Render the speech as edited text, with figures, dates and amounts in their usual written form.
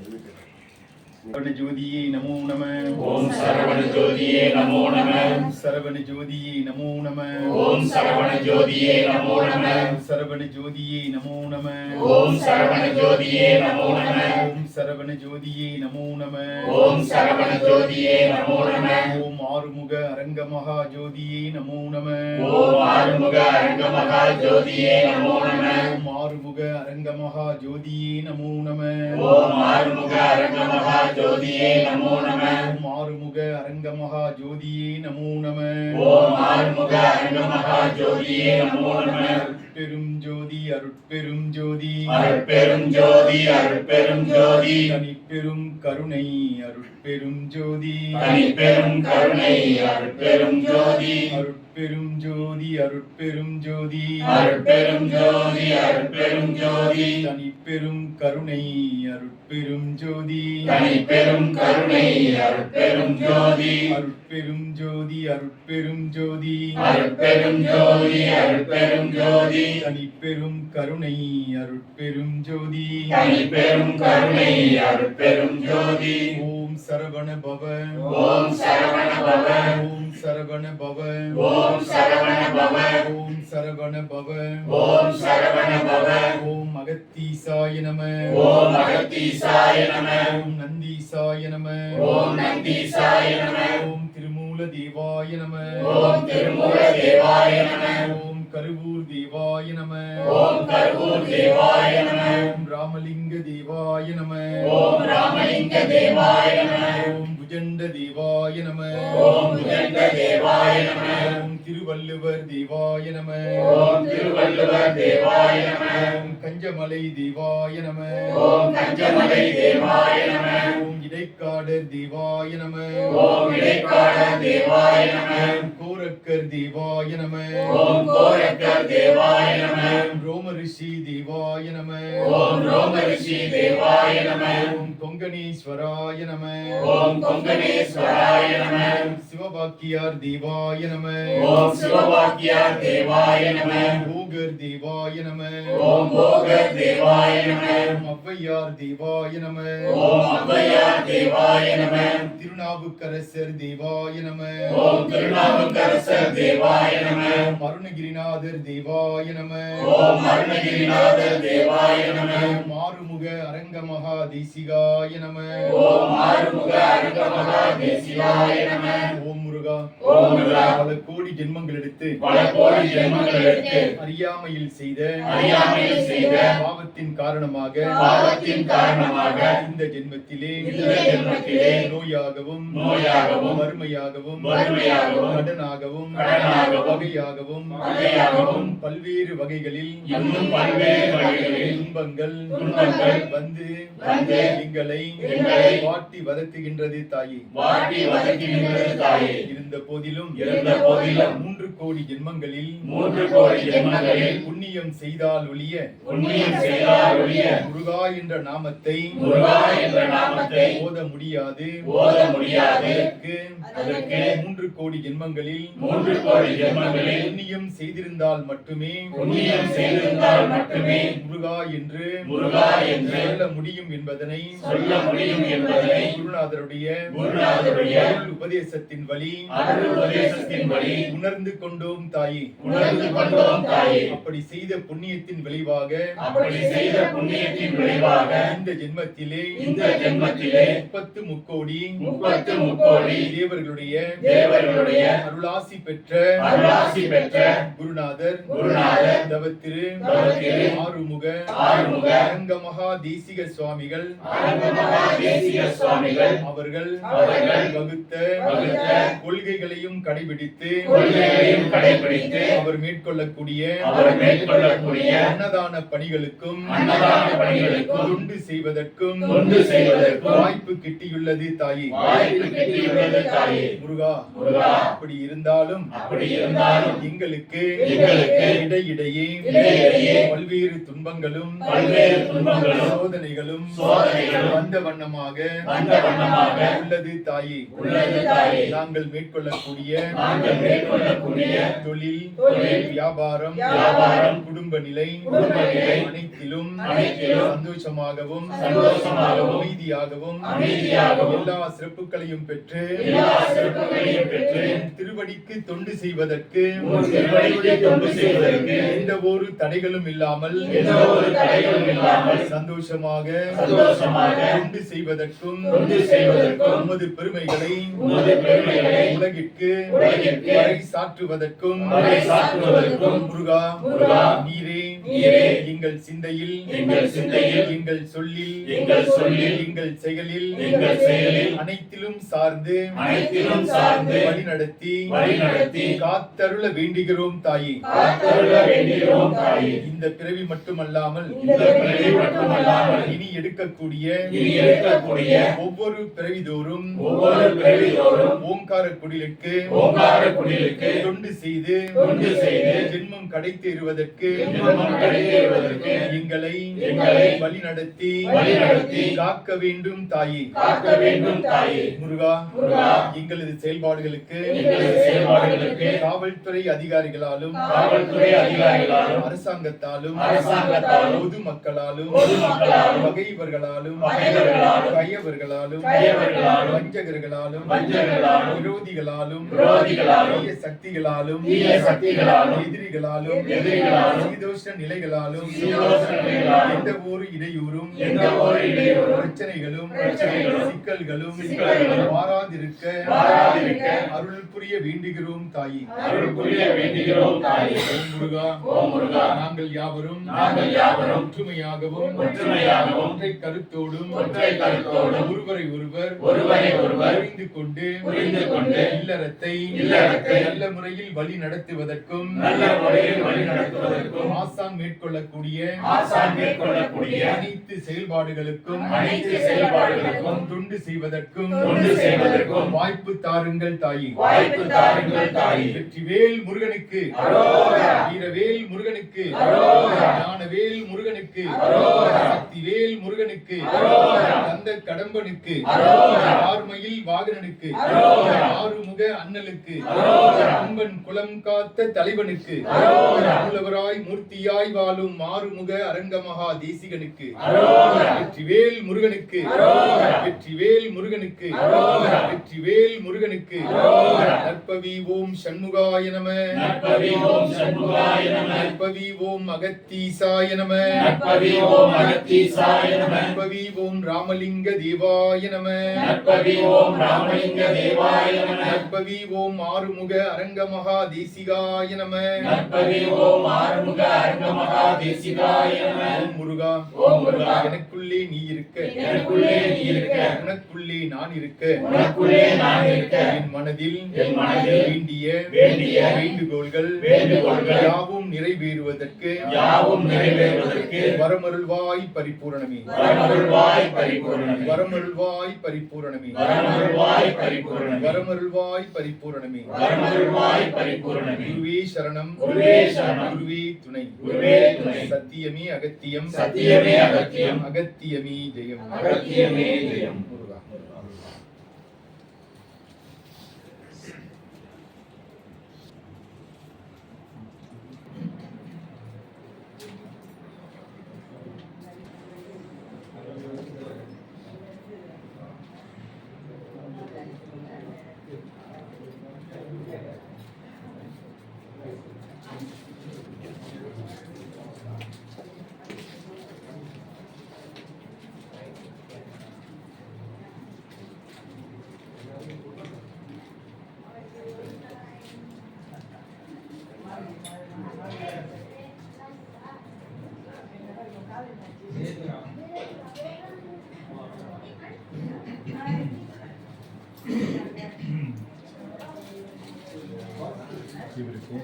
சரவண ஜோதியே நமோ நம. ஓம் சரவண ஜோதியே நமோ நம. சரவண ஜோதியே நமோ நம. ஓம் சரவண ஜோதியே நமோ நம. சரவண ஜோதியே நமோ நம. ஓம் சரவண ஜோதியே நமோ நம. ஓம் சரவண ஜோதியே நமோ நம. ஓம் சரவண ஜோதியே நமோ நம. ஓம் ஆறுமுக அரங்க மகா ஜோதியே நமோ நம. ஓம் ஆறுமுக அரங்க மகா ஜோதியே நமோ நம. ஓம் ஆறுமுக அரங்க மகா ஜோதியே நமோ நம. ஓம் ஆறுமுக அரங்க மகா ஜோதியே நமோ நம. ஓம் ஆறுமுக அரங்க மகா ஜோதியே நமோ நம. ஓம் ஆறுமுக அரங்க மகா ஜோதியே நமோ நம. அருட்பெரும் ஜோதி அருட்பெரும் ஜோதி அருட்பெரும் ஜோதி அருட்பெரும் ஜோதி தனிப்பெரும் கருணை அருட்பெரும் ஜோதி தனிப்பெரும் கருணை அருட்பெரும் ஜோதி அருட்பெரும் ஜோதி அருட்பெரும் ஜோதி அருட்பெரும் ஜோதி அருட்பெரும் ஜோதி தனிப்பெரும் கருணை அருட்பெரும் ஜோதி தனிப்பெரும் கருணை அருட்பெரும் ஜோதி அருட்பெரும் ஜோதி அருட்பெரும் ஜோதி அருட்பெரும் ஜோதி அருட்பெரும் ஜோதி தனிப்பெரும் கருணை அருட்பெரும் ஜோதி தனிப்பெரும் கருணை அருட்பெரும் ஜோதி ஓம் சரவண பவ ஓம் சரவண பவ ஓம் சரவண பவ ஓம் சரவண பவ ஓம் சரவண பவ ஓம் சரவண பவ ஓம் அகத்தீசாய நம. ஓம் அகத்தீசாய நம. ஓம் நந்தீசாய நம. ஓம் நந்தீசாய நம. ஓம் திருமூல தேவாய நம. ஓம் திருமூல தேவாய நம. ஓம் கருவூர் தேவாய நம. ஓம் கருவூர் தேவாய நம. ஓம் ராமலிங்க தேவாய நம. ஓம் ராமலிங்க தேவாய நம. ஓம் புஜண்ட தேவாய நம. ஓம் புஜண்ட தேவாய நம. ஓம் திருவள்ளுவர் தேவாய நம. ஓம் திருவள்ளுவர் தேவாய நம. ஓம் கஞ்சமலை தேவாய நம. ஓம் கஞ்சமலை தேவாய நம. ஓம் இடைக்காடர் தேவாய நம. ஓம் இடைக்காடர் தேவாய நம. ஓம் கோரக்கர் தேவாய நம. ஓம் கோரக்கர் தேவாய நம. ஓம் ரோமரிஷி தேவாய நம. ஓம் ரோமரிஷி தேவாய நம. ஓம் கொங்கணேஸ்வராய நம. ஓம் கொங்கணேஸ்வராய நம. ஓம் சிவபாக்கியார் தேவாய நம. ஓம் சிவபாக்கியார் தேவாய நம. போகர் தேவாய நம. ஓம் போகர் தேவாய நம. ஓம் ஔவையார் தேவாய நம. ஓம் ஔவையார் தேவாய நம. திருநாவுக்கரசர் தேவாய நம. ஓம் திருநாவுக்கரசர் தேவாய நம. ஓம் அருணகிரிநாதர் தேவாய நம. ஓம் அருணகிரிநாதர் தேவாய நம. ஓம் ஆறுமுக அரங்க மகா தேசிகாய நம. ஓம் ஆறுமுக அரங்க மகா தேசிகாய நம. ஓம் முருகா. ஓம் முருகா. பல கோடி ஜென்மங்கள் எடுத்து பல கோடி ஜென்மங்கள் எடுத்து அறியாமையில் செய்த அறியாமையில் செய்த பாவத்தின் காரணமாக பாவத்தின் காரணமாக இந்த ஜென்மத்திலே நோயாகவும் வறுமையாகவும் கடனாகவும் வகையாகவும் பல்வேறு வகைகளில் இன்னும் பல்வேறு வகைகளில் துன்பங்கள் வந்து எங்களை வாட்டி வதக்குகின்றது தாயே. வாட்டி வதக்குகின்றது தாயே. இருந்த போதிலும் 3 கோடி ஜென்மங்களில் புண்ணியம் செய்தால் ஒழிய முருகா என்ற நாமத்தை ஓத முடியாது. அதற்கு 3 கோடி ஜென்மங்களில் புண்ணியம் செய்திருந்தால் மட்டுமே முருகா என்று சொல்ல முடியும் என்பதனை குருநாதருடைய உபதேசத்தின் வழி உணர்ந்து கொண்டோம் தாயே. அப்படி செய்த புண்ணியத்தின் விளைவாக இந்த ஜென்மத்திலே 30 முக்கோடி தேவர்களுடைய அருளாசி பெற்ற குருநாதர் தவத்திரு ஆறுமுக அரங்க மகா தேசிக சுவாமிகள் அவர்கள் வகுத்த கொள்கைகளையும் கடைபிடித்து அவர் மேற்கொள்ளக்கூடிய அன்னதான பணிகளுக்கும் தொண்டு செய்வதற்கும் வாய்ப்பு கிட்டியுள்ளது தாயே. முருகா. அப்படி இருந்தாலும் எங்களுக்கு இடையிடையே பல்வேறு துன்பங்களும் சோதனைகளும் வந்த வண்ணமாக உள்ளது தாயே. நாங்கள் மேற்கொள்ள மேற்கொள்ளக்கூடிய தொழில் தொழில், வியாபாரம் வியாபாரம், குடும்ப நிலை குடும்ப நிலை அனைத்திலும் அனைத்திலும் சந்தோஷமாகவும் அமைதியாகவும் எல்லா சிறப்புகளையும் பெற்று பெற்று திருவடிக்கு தொண்டு செய்வதற்கு உம் திருவடிக்கு தொண்டு செய்வதற்கு எந்த ஒரு தடைகளும் இல்லாமல் சந்தோஷமாக தொண்டு செய்வதற்கும் உமது பெருமைகளை உலகிற்கு சாற்றுவதற்கும் முருகா நீரே எங்கள் சிந்தையில் எங்கள் சொல்லில் எங்கள் செயலில் அனைத்திலும் சார்ந்து வழிநடத்தி காத்தருள வேண்டுகிறோம் தாயே. இந்த பிறவி மட்டுமல்லாமல் இனி எடுக்கக்கூடிய ஒவ்வொரு பிறவிதோறும் ஓங்கார குடிலுக்கு தொண்டு செய்து ஜென்மம் கிடைத்தேறுவதற்கு எங்களை வழிநடத்தி காக்க வேண்டும் தாயே. முருகா எங்களது செயல்பாடுகளுக்கு காவல்துறை அதிகாரிகளாலும் அரசாங்கத்தாலும் பொதுமக்களாலும் பகைவர்களாலும் கயவர்களாலும் வஞ்சகர்களாலும் விரோதிகளாலும் தீய சக்திகளாலும் எதிரிகளாலும் சீதோஷ நிலைகளாலும் எந்த ஒரு இடையூறும் பிரச்சனைகளும் சிக்கல்களும் மாறாதிருக்க அருள் புரிய வேண்டுகிறோம் தாயே. ஓம் முருகா நாங்கள் யாவரும் ஒற்றுமையாகவும் ஒற்றை கருத்தோடும் ஒருவரை ஒருவர் புரிந்து கொண்டு இல்லறத்தை நல்ல முறையில் வழி நடத்துவதற்கும் ஆசான் மேற்கொள்ளக்கூடிய அனைத்து செயல்பாடுகளுக்கும் தொண்டு செய்வதற்கும் வாய்ப்பு தாருங்கள் தாயே. வெற்றிவேல் முருகனுக்கு, வீரவேல் முருகனுக்கு, ஞானவேல் முருகனுக்கு, சக்திவேல் முருகனுக்கு, கந்த கடம்பனுக்கு, ஆர்மயில் வாகனனுக்கு, ஆறுமுக அண்ணலுக்கு, அம்பன் குலம் காத்த தலைவனுக்கு, மூலவராய் மூர்த்தியாய் வாழும் மாறுமுக அரங்கமகா தேசிகனுக்கு, வெற்றிவேல் முருகனுக்கு, வெற்றிவேல் முருகனுக்கு, வெற்றிவேல் முருகனுக்கு, நற்பவி ஓம் சண்முகாய நம, நற்பவி ஓம் அகத்தீசாய நம, நற்பவி ஓம் ராமலிங்க தேவாய நம, நற்பவி ஓம் ஆறுமுக அரங்கமகா தேசிகாய நம, ஓம் முருகா எனக்குள்ளே நீ இருக்க, உனக்குள்ளே நான் இருக்க, என் மனதில் வேண்டிய வேண்டுகோள்கள் யாவும் நிறைவேறுவதற்கு வரமருள்வாய் பரிபூரணமே, வரமருள்வாய் பரிபூரணமே, வரமருள்வாய் பரிபூரணமே. குருவே சரணம், குருவே துணை, சத்தியமே அகத்தியம், அகத்தியமே ஜெயம். முருகா. இவருக்கு